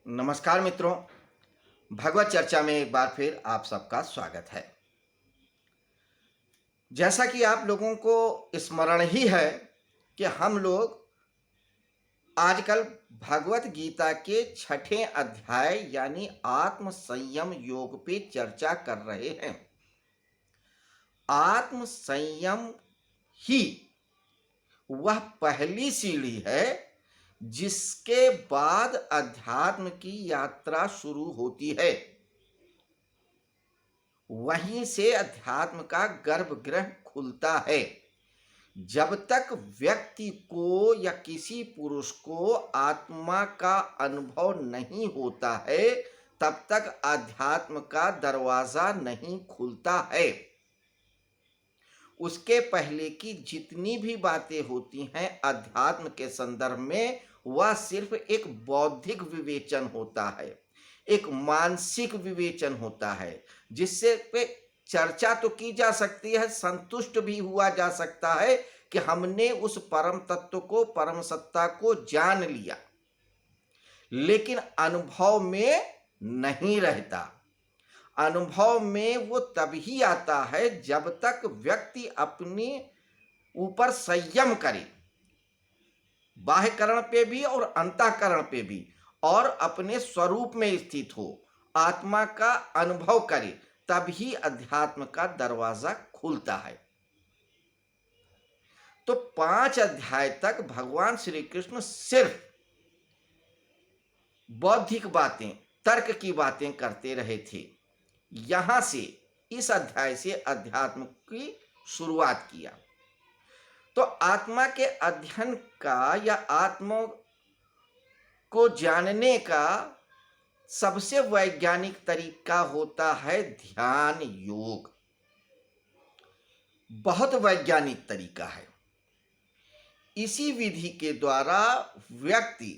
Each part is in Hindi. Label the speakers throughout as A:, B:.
A: नमस्कार मित्रों, भगवत चर्चा में एक बार फिर आप सबका स्वागत है। जैसा कि आप लोगों को स्मरण ही है कि हम लोग आजकल भगवत गीता के छठे अध्याय यानी आत्म संयम योग पे चर्चा कर रहे हैं। आत्म संयम ही वह पहली सीढ़ी है जिसके बाद अध्यात्म की यात्रा शुरू होती है। वहीं से अध्यात्म का गर्भगृह खुलता है। जब तक व्यक्ति को या किसी पुरुष को आत्मा का अनुभव नहीं होता है, तब तक अध्यात्म का दरवाजा नहीं खुलता है। उसके पहले की जितनी भी बातें होती हैं अध्यात्म के संदर्भ में, वह सिर्फ एक बौद्धिक विवेचन होता है, एक मानसिक विवेचन होता है, जिससे पे चर्चा तो की जा सकती है, संतुष्ट भी हुआ जा सकता है कि हमने उस परम तत्व को, परम सत्ता को जान लिया, लेकिन अनुभव में नहीं रहता। अनुभव में वो तभी आता है जब तक व्यक्ति अपने ऊपर संयम करे, बाह्यकरण पे भी और अंतःकरण पे भी, और अपने स्वरूप में स्थित हो, आत्मा का अनुभव करे, तभी अध्यात्म का दरवाजा खुलता है। तो 5 अध्याय तक भगवान श्री कृष्ण सिर्फ बौद्धिक बातें, तर्क की बातें करते रहे थे। यहां से, इस अध्याय से अध्यात्म की शुरुआत किया। तो आत्मा के अध्ययन का या आत्मा को जानने का सबसे वैज्ञानिक तरीका होता है ध्यान योग। बहुत वैज्ञानिक तरीका है। इसी विधि के द्वारा व्यक्ति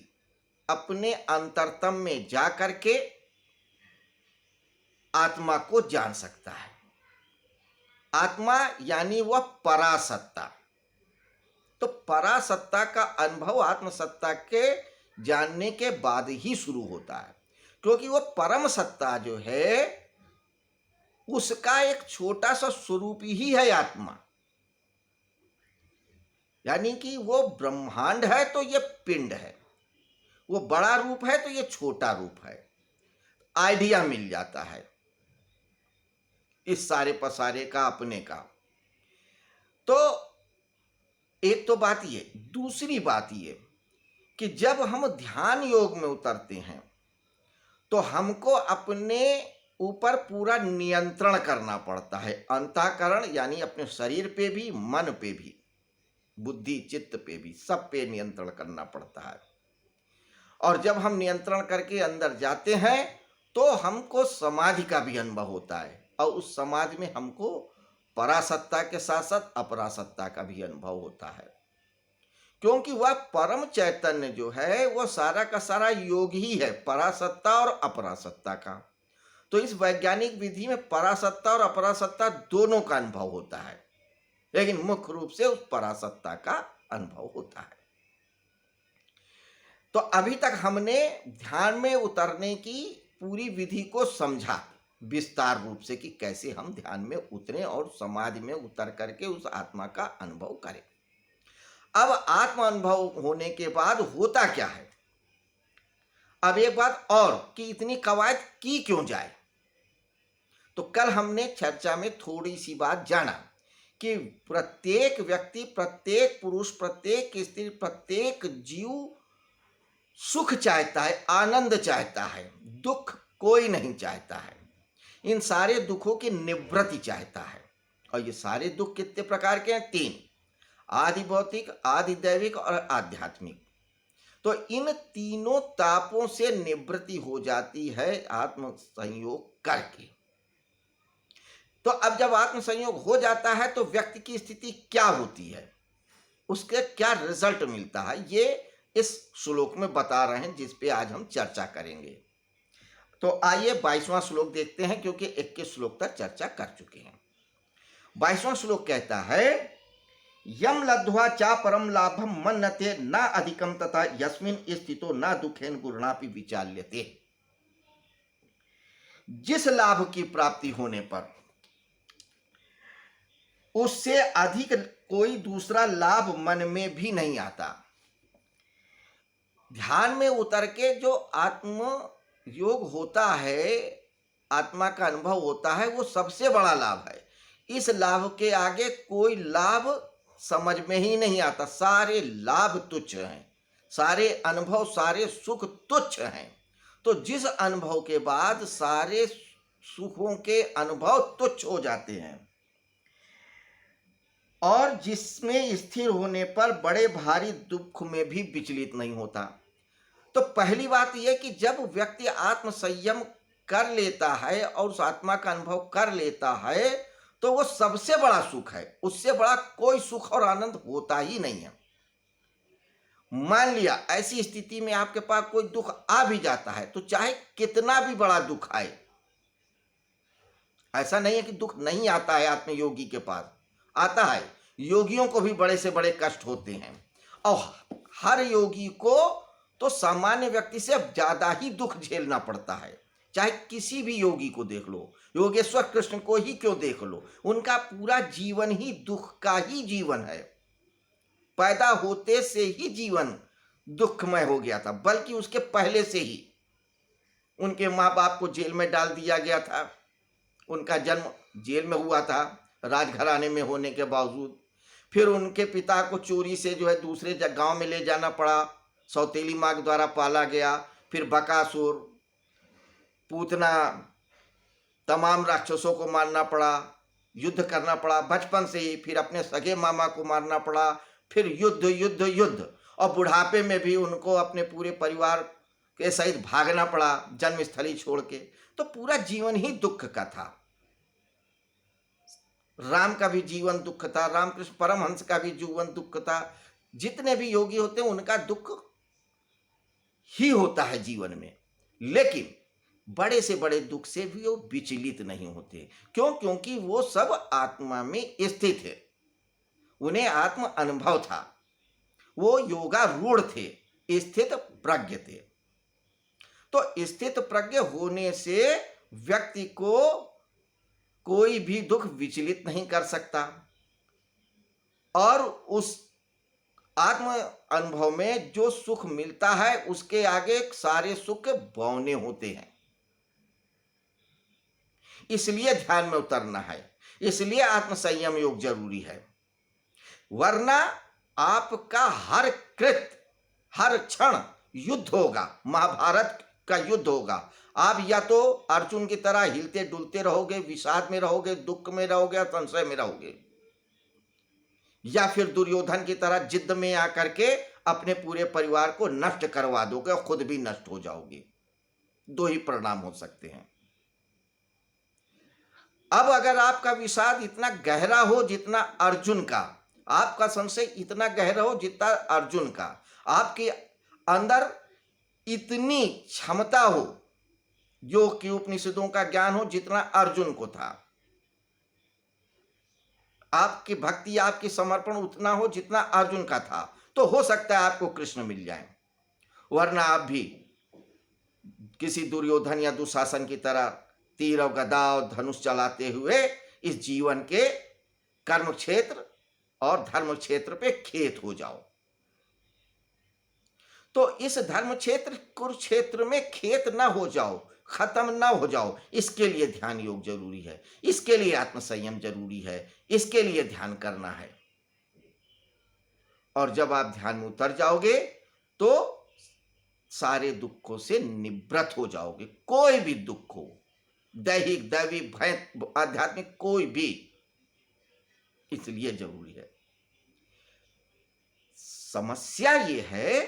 A: अपने अंतरतम में जा करके आत्मा को जान सकता है। आत्मा यानी वह परासत्ता। तो परासत्ता का अनुभव आत्मसत्ता के जानने के बाद ही शुरू होता है, क्योंकि वह परम सत्ता जो है उसका एक छोटा सा स्वरूप ही है आत्मा। यानी कि वो ब्रह्मांड है तो ये पिंड है, वो बड़ा रूप है तो ये छोटा रूप है। आइडिया मिल जाता है इस सारे पसारे का, अपने का। तो एक तो बात ये, दूसरी बात ये कि जब हम ध्यान योग में उतरते हैं तो हमको अपने ऊपर पूरा नियंत्रण करना पड़ता है। अंतःकरण यानी अपने शरीर पे भी, मन पे भी, बुद्धि चित्त पे भी, सब पे नियंत्रण करना पड़ता है। और जब हम नियंत्रण करके अंदर जाते हैं तो हमको समाधि का भी अनुभव होता है, और उस समाधि में हमको परासत्ता के साथ साथ अपरासत्ता का भी अनुभव होता है, क्योंकि वह परम चैतन्य जो है वह सारा का सारा योग ही है, परासत्ता और अपरासत्ता का। तो इस वैज्ञानिक विधि में परासत्ता और अपरासत्ता दोनों का अनुभव होता है, लेकिन मुख्य रूप से उस परासत्ता का अनुभव होता है। तो अभी तक हमने ध्यान में उतरने की पूरी विधि को समझा विस्तार रूप से कि कैसे हम ध्यान में उतरें और समाधि में उतर करके उस आत्मा का अनुभव करें। अब आत्म अनुभव होने के बाद होता क्या है? अब एक बात और कि इतनी कवायद की क्यों जाए। तो कल हमने चर्चा में थोड़ी सी बात जाना कि प्रत्येक व्यक्ति, प्रत्येक पुरुष, प्रत्येक स्त्री, प्रत्येक जीव सुख चाहता है, आनंद चाहता है, दुख कोई नहीं चाहता है। इन सारे दुखों की निवृत्ति चाहता है। और ये सारे दुख कितने प्रकार के हैं? 3, आदि भौतिक, आदि दैविक और आध्यात्मिक। तो इन तीनों तापों से निवृत्ति हो जाती है आत्म संयोग करके। तो अब जब आत्म संयोग हो जाता है तो व्यक्ति की स्थिति क्या होती है, उसके क्या रिजल्ट मिलता है, ये इस श्लोक में बता रहे हैं, जिस पे आज हम चर्चा करेंगे। तो आइए 22वां श्लोक देखते हैं, क्योंकि 21 श्लोक तक चर्चा कर चुके हैं। 22वां श्लोक कहता है यम लब्ध्वा चा परम लाभम मन्यते न अधिकम तथा यस्मिन स्थितो न दुखेन गुरुणापि विचाल्यते। जिस लाभ की प्राप्ति होने पर उससे अधिक कोई दूसरा लाभ मन में भी नहीं आता, ध्यान में उतर के जो आत्म योग होता है, आत्मा का अनुभव होता है, वो सबसे बड़ा लाभ है। इस लाभ के आगे कोई लाभ समझ में ही नहीं आता। सारे लाभ तुच्छ हैं, सारे अनुभव, सारे सुख तुच्छ हैं। तो जिस अनुभव के बाद सारे सुखों के अनुभव तुच्छ हो जाते हैं और जिसमें स्थिर होने पर बड़े भारी दुख में भी विचलित नहीं होता। तो पहली बात यह कि जब व्यक्ति आत्म संयम कर लेता है और उस आत्मा का अनुभव कर लेता है तो वो सबसे बड़ा सुख है। उससे बड़ा कोई सुख और आनंद होता ही नहीं है। मान लिया ऐसी स्थिति में आपके पास कोई दुख आ भी जाता है तो चाहे कितना भी बड़ा दुख आए, ऐसा नहीं है कि दुख नहीं आता है, आत्मयोगी के पास आता है। योगियों को भी बड़े से बड़े कष्ट होते हैं और हर योगी को तो सामान्य व्यक्ति से ज्यादा ही दुख झेलना पड़ता है। चाहे किसी भी योगी को देख लो, योगेश्वर कृष्ण को ही क्यों देख लो, उनका पूरा जीवन ही दुख का ही जीवन है। पैदा होते से ही जीवन दुखमय हो गया था, बल्कि उसके पहले से ही उनके माँ बाप को जेल में डाल दिया गया था। उनका जन्म जेल में हुआ था राजघराने में होने के बावजूद। फिर उनके पिता को चोरी से जो है दूसरे गांव में ले जाना पड़ा, सौतेली माँ के द्वारा पाला गया। फिर बकासुर, पूतना, तमाम राक्षसों को मारना पड़ा, युद्ध करना पड़ा बचपन से ही। फिर अपने सगे मामा को मारना पड़ा, फिर युद्ध युद्ध युद्ध, और बुढ़ापे में भी उनको अपने पूरे परिवार के सहित भागना पड़ा जन्मस्थली छोड़ के। तो पूरा जीवन ही दुख का था। राम का भी जीवन दुख था, रामकृष्ण परमहंस का भी जीवन दुख था। जितने भी योगी होते हैं उनका दुख ही होता है जीवन में, लेकिन बड़े से बड़े दुख से भी वो विचलित नहीं होते। क्यों? क्योंकि वो सब आत्मा में स्थित है, उन्हें आत्म अनुभव था, वो योगारूढ़ थे, स्थित प्रज्ञ थे। तो स्थित प्रज्ञ होने से व्यक्ति को कोई भी दुख विचलित नहीं कर सकता और उस आत्म अनुभव में जो सुख मिलता है उसके आगे सारे सुख बौने होते हैं। इसलिए ध्यान में उतरना है, इसलिए आत्म संयम योग जरूरी है। वरना आपका हर कृत, हर क्षण युद्ध होगा, महाभारत का युद्ध होगा। आप या तो अर्जुन की तरह हिलते डुलते रहोगे, विषाद में रहोगे, दुख में रहोगे, संशय में रहोगे, या फिर दुर्योधन की तरह जिद्द में आकर के अपने पूरे परिवार को नष्ट करवा दोगे और खुद भी नष्ट हो जाओगे। दो ही परिणाम हो सकते हैं। अब अगर आपका विषाद इतना गहरा हो जितना अर्जुन का, आपका संशय इतना गहरा हो जितना अर्जुन का, आपके अंदर इतनी क्षमता हो, योग की उपनिषदों का ज्ञान हो जितना अर्जुन को था, आपकी भक्ति, आपकी समर्पण उतना हो जितना अर्जुन का था, तो हो सकता है आपको कृष्ण मिल जाए। वरना आप भी किसी दुर्योधन या दुशासन की तरह तीर और गदा और धनुष चलाते हुए इस जीवन के कर्म क्षेत्र और धर्म क्षेत्र पे खेत हो जाओ। तो इस धर्म क्षेत्र कुरुक्षेत्र में खेत ना हो जाओ, खत्म ना हो जाओ, इसके लिए ध्यान योग जरूरी है, इसके लिए आत्म संयम जरूरी है, इसके लिए ध्यान करना है। और जब आप ध्यान में उतर जाओगे तो सारे दुखों से निवृत्त हो जाओगे। कोई भी दुख हो, दैहिक, दैविक, भय, आध्यात्मिक, कोई भी, इसलिए जरूरी है। समस्या ये है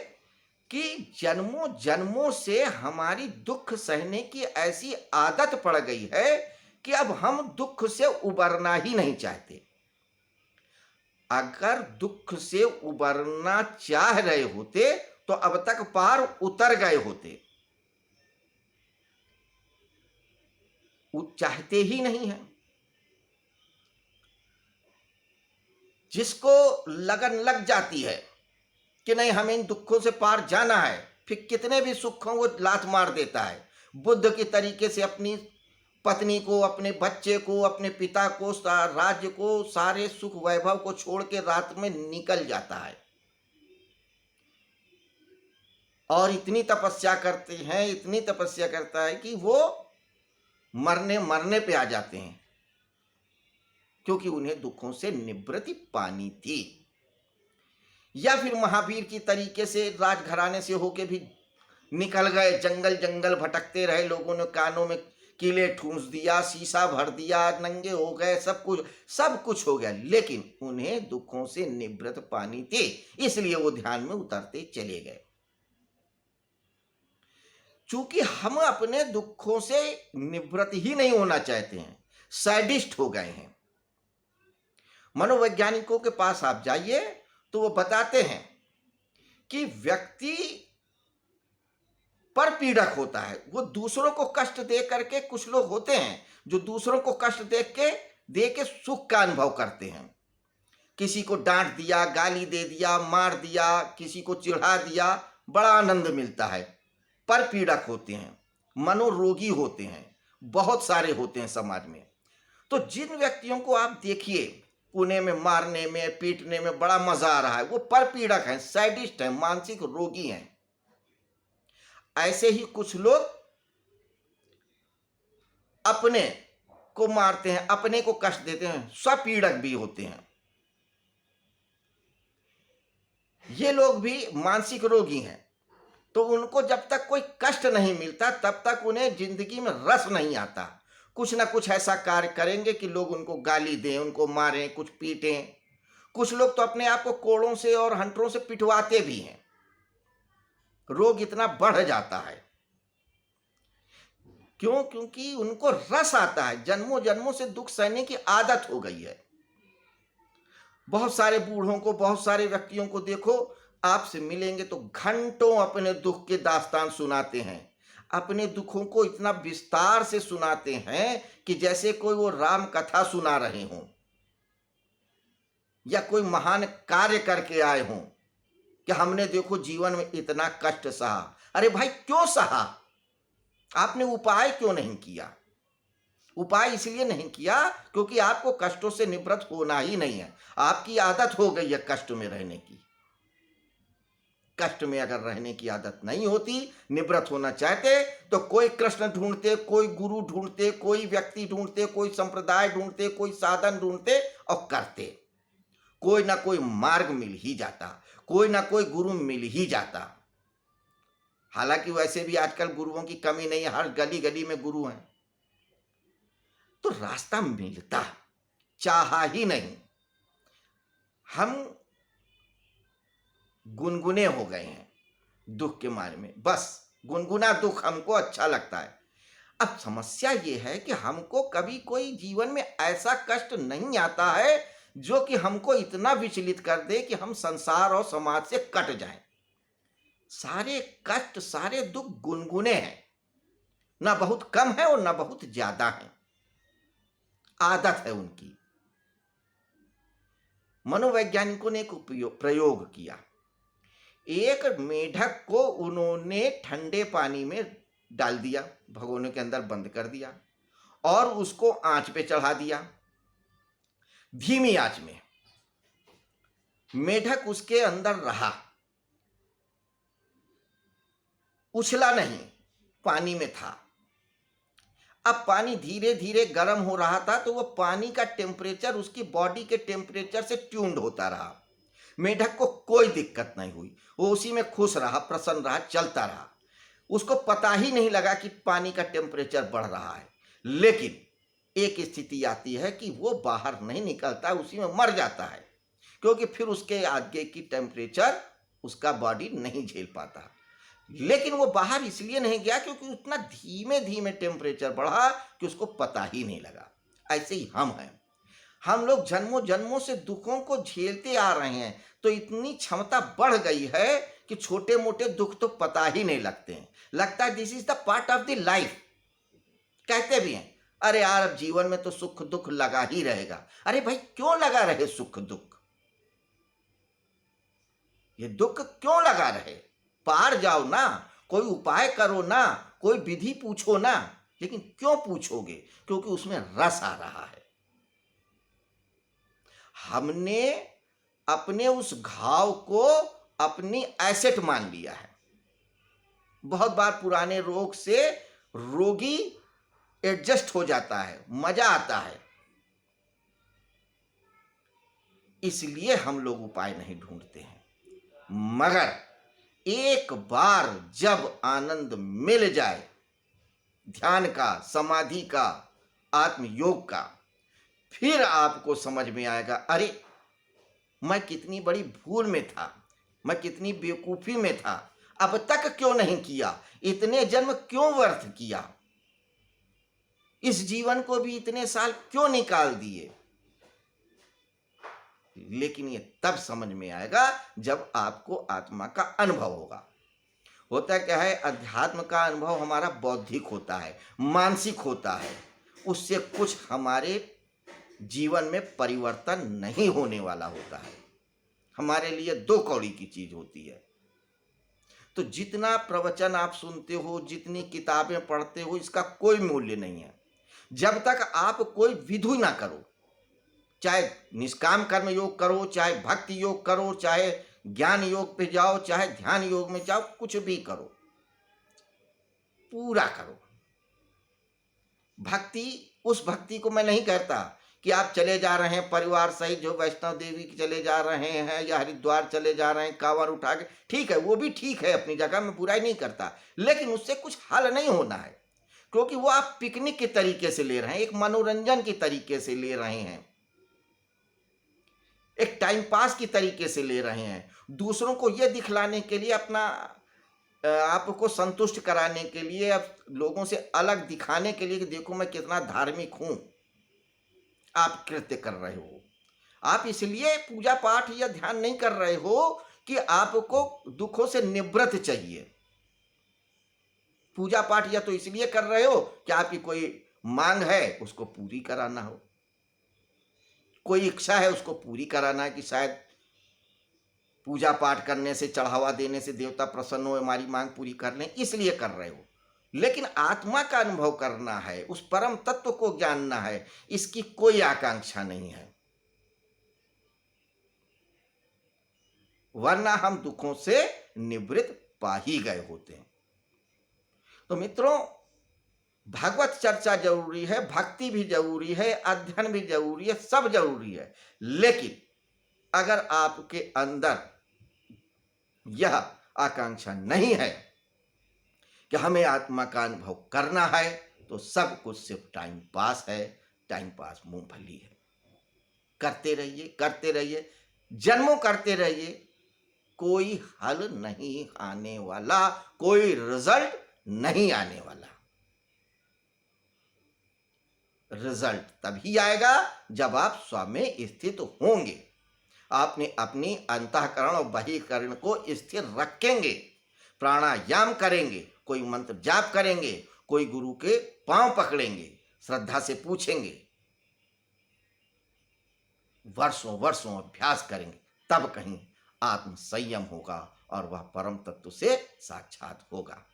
A: कि जन्मों जन्मों से हमारी दुख सहने की ऐसी आदत पड़ गई है कि अब हम दुख से उबरना ही नहीं चाहते। अगर दुख से उबरना चाह रहे होते तो अब तक पार उतर गए होते। चाहते ही नहीं है। जिसको लगन लग जाती है कि नहीं हमें इन दुखों से पार जाना है, फिर कितने भी सुख हों वो लात मार देता है। बुद्ध की तरीके से अपनी पत्नी को, अपने बच्चे को, अपने पिता को, राज्य को, सारे सुख वैभव को छोड़ के रात में निकल जाता है और इतनी तपस्या करते हैं, इतनी तपस्या करता है कि वो मरने पे आ जाते हैं, क्योंकि उन्हें दुखों से निवृत्ति पानी थी। या फिर महावीर की तरीके से राजघराने से होके भी निकल गए, जंगल जंगल भटकते रहे, लोगों ने कानों में कीले ठूंस दिया, शीशा भर दिया, नंगे हो गए, सब कुछ हो गया, लेकिन उन्हें दुखों से निवृत्त पानी थी, इसलिए वो ध्यान में उतरते चले गए। चूंकि हम अपने दुखों से निवृत्त ही नहीं होना चाहते हैं, सैडिस्ट हो गए हैं। मनोवैज्ञानिकों के पास आप जाइए तो वो बताते हैं कि व्यक्ति पर पीड़क होता है, वो दूसरों को कष्ट दे करके, कुछ लोग होते हैं जो दूसरों को कष्ट दे के सुख का अनुभव करते हैं। किसी को डांट दिया, गाली दे दिया, मार दिया, किसी को चिढ़ा दिया, बड़ा आनंद मिलता है। पर पीड़क होते हैं, मनोरोगी होते हैं, बहुत सारे होते हैं समाज में। तो जिन व्यक्तियों को आप देखिए पुणे में मारने में, पीटने में बड़ा मजा आ रहा है, वो पर पीड़क हैं, सैडिस्ट हैं, मानसिक रोगी हैं। ऐसे ही कुछ लोग अपने को मारते हैं, अपने को कष्ट देते हैं, स्वपीड़क भी होते हैं। ये लोग भी मानसिक रोगी हैं। तो उनको जब तक कोई कष्ट नहीं मिलता तब तक उन्हें जिंदगी में रस नहीं आता। कुछ ना कुछ ऐसा कार्य करेंगे कि लोग उनको गाली दें, उनको मारें, कुछ पीटें। कुछ लोग तो अपने आप को कोड़ों से और हंटरों से पिटवाते भी हैं। रोग इतना बढ़ जाता है। क्यों? क्योंकि उनको रस आता है, जन्मों जन्मों से दुख सहने की आदत हो गई है। बहुत सारे बूढ़ों को, बहुत सारे व्यक्तियों को देखो, आपसे मिलेंगे तो घंटों अपने दुख के दास्तान सुनाते हैं, अपने दुखों को इतना विस्तार से सुनाते हैं कि जैसे कोई वो राम कथा सुना रहे हों या कोई महान कार्य करके आए हों कि हमने देखो जीवन में इतना कष्ट सहा। अरे भाई, क्यों सहा? आपने उपाय क्यों नहीं किया? उपाय इसलिए नहीं किया क्योंकि आपको कष्टों से निवृत्त होना ही नहीं है। आपकी आदत हो गई है कष्ट में रहने की। कष्ट में अगर रहने की आदत नहीं होती, निवृत्त होना चाहते, तो कोई कृष्ण ढूंढते, कोई गुरु ढूंढते, कोई व्यक्ति ढूंढते, कोई संप्रदाय ढूंढते, कोई साधन ढूंढते और करते। कोई ना कोई मार्ग मिल ही जाता, कोई ना कोई गुरु मिल ही जाता। हालांकि वैसे भी आजकल गुरुओं की कमी नहीं है, हर गली गली में गुरु हैं। तो रास्ता मिलता, चाहा ही नहीं। हम गुनगुने हो गए हैं दुख के मारे में, बस गुनगुना दुख हमको अच्छा लगता है। अब समस्या ये है कि हमको कभी कोई जीवन में ऐसा कष्ट नहीं आता है जो कि हमको इतना विचलित कर दे कि हम संसार और समाज से कट जाएं। सारे कष्ट, सारे दुख गुनगुने हैं, ना बहुत कम है और ना बहुत ज्यादा है, आदत है उनकी। मनोवैज्ञानिकों ने एक प्रयोग किया। एक मेढक को उन्होंने ठंडे पानी में डाल दिया, भगोने के अंदर बंद कर दिया और उसको आंच पे चढ़ा दिया, धीमी आंच में। मेढक उसके अंदर रहा, उछला नहीं, पानी में था। अब पानी धीरे धीरे गर्म हो रहा था तो वह पानी का टेम्परेचर उसकी बॉडी के टेम्परेचर से ट्यून्ड होता रहा। मेढक को कोई दिक्कत नहीं हुई, वो उसी में खुश रहा, प्रसन्न रहा, चलता रहा। उसको पता ही नहीं लगा कि पानी का टेम्परेचर बढ़ रहा है। लेकिन एक स्थिति आती है कि वो बाहर नहीं निकलता, उसी में मर जाता है, क्योंकि फिर उसके आगे की टेम्परेचर उसका बॉडी नहीं झेल पाता। लेकिन वो बाहर इसलिए नहीं गया क्योंकि उतना धीमे धीमे टेम्परेचर बढ़ा कि उसको पता ही नहीं लगा। ऐसे ही हम हैं, हम लोग जन्मों जन्मों से दुखों को झेलते आ रहे हैं, तो इतनी क्षमता बढ़ गई है कि छोटे मोटे दुख तो पता ही नहीं लगते हैं। लगता है this is the part of the life. कहते भी हैं, अरे यार अब जीवन में तो सुख दुख लगा ही रहेगा। अरे भाई, क्यों लगा रहे सुख दुख? ये दुख क्यों लगा रहे? पार जाओ ना, कोई उपाय करो ना, कोई विधि पूछो ना। लेकिन क्यों पूछोगे? क्योंकि उसमें रस आ रहा है। हमने अपने उस घाव को अपनी एसेट मान लिया है। बहुत बार पुराने रोग से रोगी एडजस्ट हो जाता है, मजा आता है, इसलिए हम लोग उपाय नहीं ढूंढते हैं। मगर एक बार जब आनंद मिल जाए ध्यान का, समाधि का, आत्मयोग का, फिर आपको समझ में आएगा, अरे मैं कितनी बड़ी भूल में था, मैं कितनी बेवकूफी में था, अब तक क्यों नहीं किया, इतने जन्म क्यों व्यर्थ किया, इस जीवन को भी इतने साल क्यों निकाल दिए। लेकिन ये तब समझ में आएगा जब आपको आत्मा का अनुभव होगा। होता क्या है, अध्यात्म का अनुभव हमारा बौद्धिक होता है, मानसिक होता है, उससे कुछ हमारे जीवन में परिवर्तन नहीं होने वाला होता है। हमारे लिए दो कौड़ी की चीज होती है। तो जितना प्रवचन आप सुनते हो, जितनी किताबें पढ़ते हो, इसका कोई मूल्य नहीं है जब तक आप कोई विधि ना करो। चाहे निष्काम कर्म योग करो, चाहे भक्ति योग करो, चाहे ज्ञान योग पे जाओ, चाहे ध्यान योग में जाओ, कुछ भी करो, पूरा करो। भक्ति, उस भक्ति को मैं नहीं कहता कि आप चले जा रहे हैं परिवार सहित, जो वैष्णव देवी के चले जा रहे हैं या हरिद्वार चले जा रहे हैं कांवर उठा के, ठीक है, वो भी ठीक है अपनी जगह, मैं बुराई नहीं करता, लेकिन उससे कुछ हल नहीं होना है। क्योंकि वो आप पिकनिक के तरीके से ले रहे हैं, एक मनोरंजन के तरीके से ले रहे हैं, एक टाइम पास की तरीके से ले रहे हैं, दूसरों को यह दिखलाने के लिए, अपना आपको संतुष्ट कराने के लिए, अब लोगों से अलग दिखाने के लिए कि देखो मैं कितना धार्मिक हूं, आप कृत्य कर रहे हो। आप इसलिए पूजा पाठ या ध्यान नहीं कर रहे हो कि आपको दुखों से निवृत्त चाहिए। पूजा पाठ या तो इसलिए कर रहे हो कि आपकी कोई मांग है, उसको पूरी कराना हो, कोई इच्छा है उसको पूरी कराना है कि शायद पूजा पाठ करने से, चढ़ावा देने से देवता प्रसन्न हो, हमारी मांग पूरी कर लें, इसलिए कर रहे हो। लेकिन आत्मा का अनुभव करना है, उस परम तत्व को जानना है, इसकी कोई आकांक्षा नहीं है, वरना हम दुखों से निवृत्त पा ही गए होते हैं। तो मित्रों, भागवत चर्चा जरूरी है, भक्ति भी जरूरी है, अध्ययन भी जरूरी है, सब जरूरी है। लेकिन अगर आपके अंदर यह आकांक्षा नहीं है कि हमें आत्मा का अनुभव करना है, तो सब कुछ सिर्फ टाइम पास है, टाइम पास मूंगफली है। करते रहिए, करते रहिए, जन्मों करते रहिए, कोई हल नहीं आने वाला, कोई रिजल्ट नहीं आने वाला। रिजल्ट तभी आएगा जब आप स्व में स्थित होंगे, आपने अपनी अंतःकरण और बहिःकरण को स्थिर रखेंगे, प्राणायाम करेंगे, कोई मंत्र जाप करेंगे, कोई गुरु के पांव पकड़ेंगे, श्रद्धा से पूछेंगे, वर्षों वर्षों अभ्यास करेंगे, तब कहीं आत्म संयम होगा और वह परम तत्व से साक्षात होगा।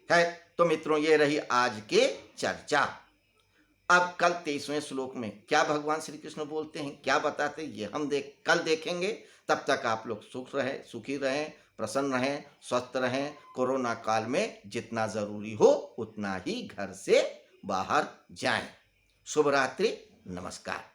A: है तो मित्रों, ये रही आज की चर्चा। अब कल 23वें श्लोक में क्या भगवान श्री कृष्ण बोलते हैं, क्या बताते हैं, ये हम कल देखेंगे। तब तक आप लोग सुखी रहें, प्रसन्न रहें, स्वस्थ रहें। कोरोना काल में जितना जरूरी हो उतना ही घर से बाहर जाएं। शुभ रात्रि, नमस्कार।